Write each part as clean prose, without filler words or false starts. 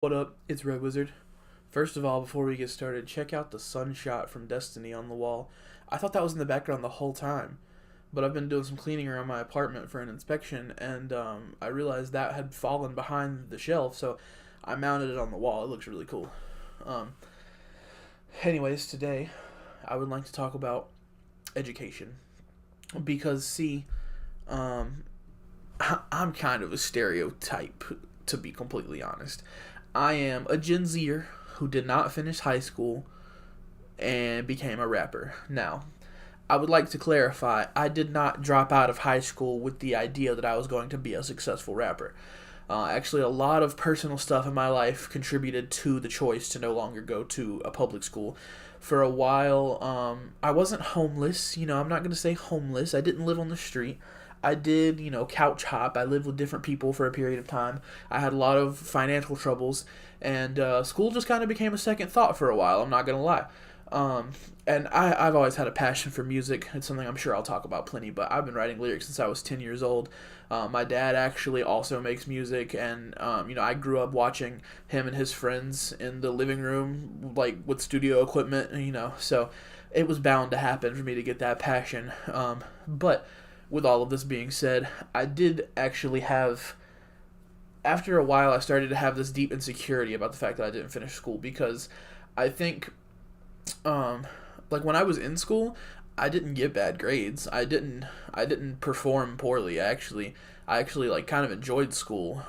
What up? It's Red Wizard. First of all, before we get started, check out the sunshot from Destiny on the wall. I thought that was in the background the whole time, but I've been doing some cleaning around my apartment for an inspection, and I realized that had fallen behind the shelf, so I mounted it on the wall. It looks really cool. Um, Anyways, today I would like to talk about education because, see, um, I'm kind of a stereotype, to be completely honest. I am a Gen Zer who did not finish high school and became a rapper. Now, I would like to clarify, I did not drop out of high school with the idea that I was going to be a successful rapper. Actually, a lot of personal stuff in my life contributed to the choice to no longer go to a public school. For a while, I wasn't homeless. I'm not going to say homeless. I didn't live on the street. I did, couch hop. I lived with different people for a period of time. I had a lot of financial troubles, and school just kind of became a second thought for a while. I'm not going to lie. And I've always had a passion for music. It's something I'm sure I'll talk about plenty, but I've been writing lyrics since I was 10 years old. My dad actually also makes music, and, I grew up watching him and his friends in the living room, like, with studio equipment, so it was bound to happen for me to get that passion. But with all of this being said, I did actually have, after a while, I started to have this deep insecurity about the fact that I didn't finish school because I think like when I was in school, I didn't get bad grades. I didn't perform poorly. I actually like kind of enjoyed school,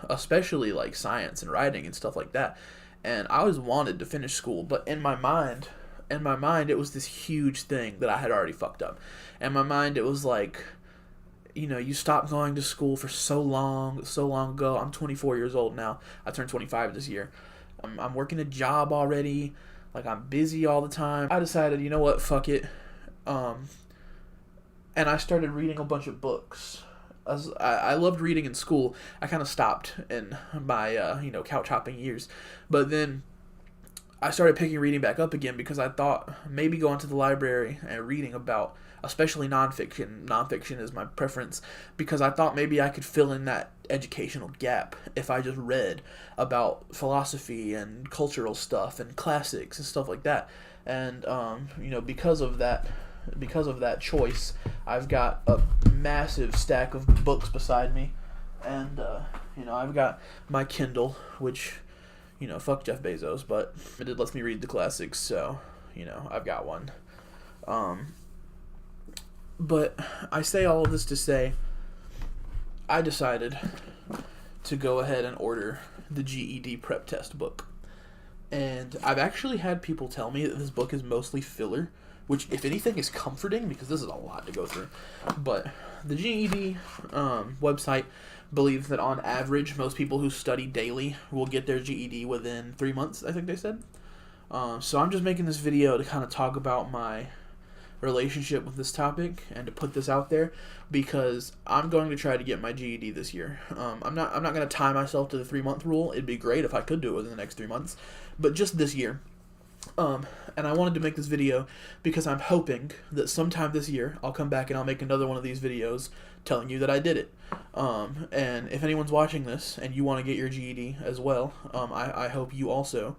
especially like science and writing and stuff like that. And I always wanted to finish school, but in my mind it was this huge thing that I had already fucked up. In my mind it was like, you stopped going to school for so long ago. I'm 24 years old now. I turned 25 this year. I'm working a job already. Like, I'm busy all the time. I decided, you know what, fuck it. And I started reading a bunch of books. I loved reading in school. I kind of stopped in my, couch hopping years. But then I started picking reading back up again because I thought maybe going to the library and reading about, especially nonfiction. Nonfiction is my preference because I thought maybe I could fill in that educational gap if I just read about philosophy and cultural stuff and classics and stuff like that. And because of that choice, I've got a massive stack of books beside me, and I've got my Kindle, which fuck Jeff Bezos, but it lets me read the classics, so, I've got one. But I say all of this to say, I decided to go ahead and order the GED prep test book. And I've actually had people tell me that this book is mostly filler, which, if anything, is comforting because this is a lot to go through. But the GED website believes that on average, most people who study daily will get their GED within 3 months, I think they said. So I'm just making this video to kind of talk about my relationship with this topic and to put this out there because I'm going to try to get my GED this year. I'm not going to tie myself to the 3 month rule. It'd be great if I could do it within the next 3 months, but just this year. And I wanted to make this video because I'm hoping that sometime this year I'll come back and I'll make another one of these videos telling you that I did it. And if anyone's watching this and you want to get your GED as well, I hope you also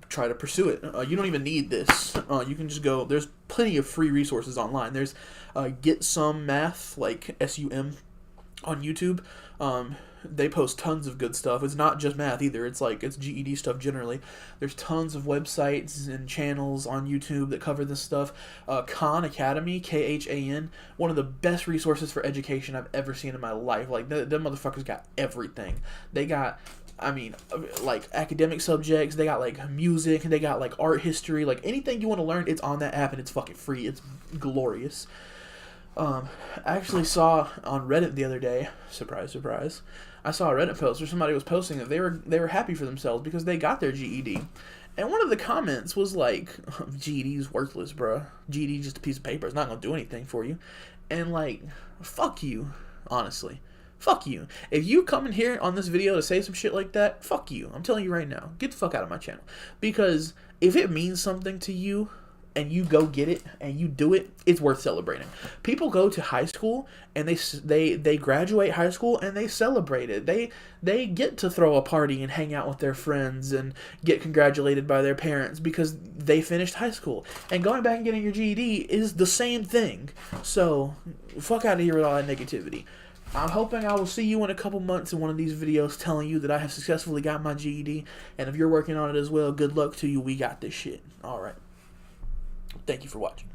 try to pursue it. You don't even need this. You can just go. There's plenty of free resources online. There's Get Some Math, like SUM, on YouTube. They post tons of good stuff. It's not just math either. It's GED stuff generally. There's tons of websites and channels on YouTube that cover this stuff. Khan Academy, KHAN, one of the best resources for education I've ever seen in my life. Like, them motherfuckers got everything. They got, like, academic subjects. They got, like, music. They got, like, art history. Like, anything you want to learn, it's on that app, and it's fucking free. It's glorious. I actually saw on Reddit the other day, surprise, surprise, I saw a Reddit post where somebody was posting that they were happy for themselves because they got their GED. And one of the comments was like, GED's worthless, bruh. GED's just a piece of paper. It's not going to do anything for you. And, like, fuck you, honestly. Fuck you. If you come in here on this video to say some shit like that, fuck you. I'm telling you right now. Get the fuck out of my channel. Because if it means something to you, and you go get it and you do it, it's worth celebrating. People go to high school and they graduate high school and they celebrate it. They get to throw a party and hang out with their friends and get congratulated by their parents because they finished high school. And going back and getting your GED is the same thing. So fuck out of here with all that negativity. I'm hoping I will see you in a couple months in one of these videos telling you that I have successfully got my GED. And if you're working on it as well, good luck to you. We got this shit. All right. Thank you for watching.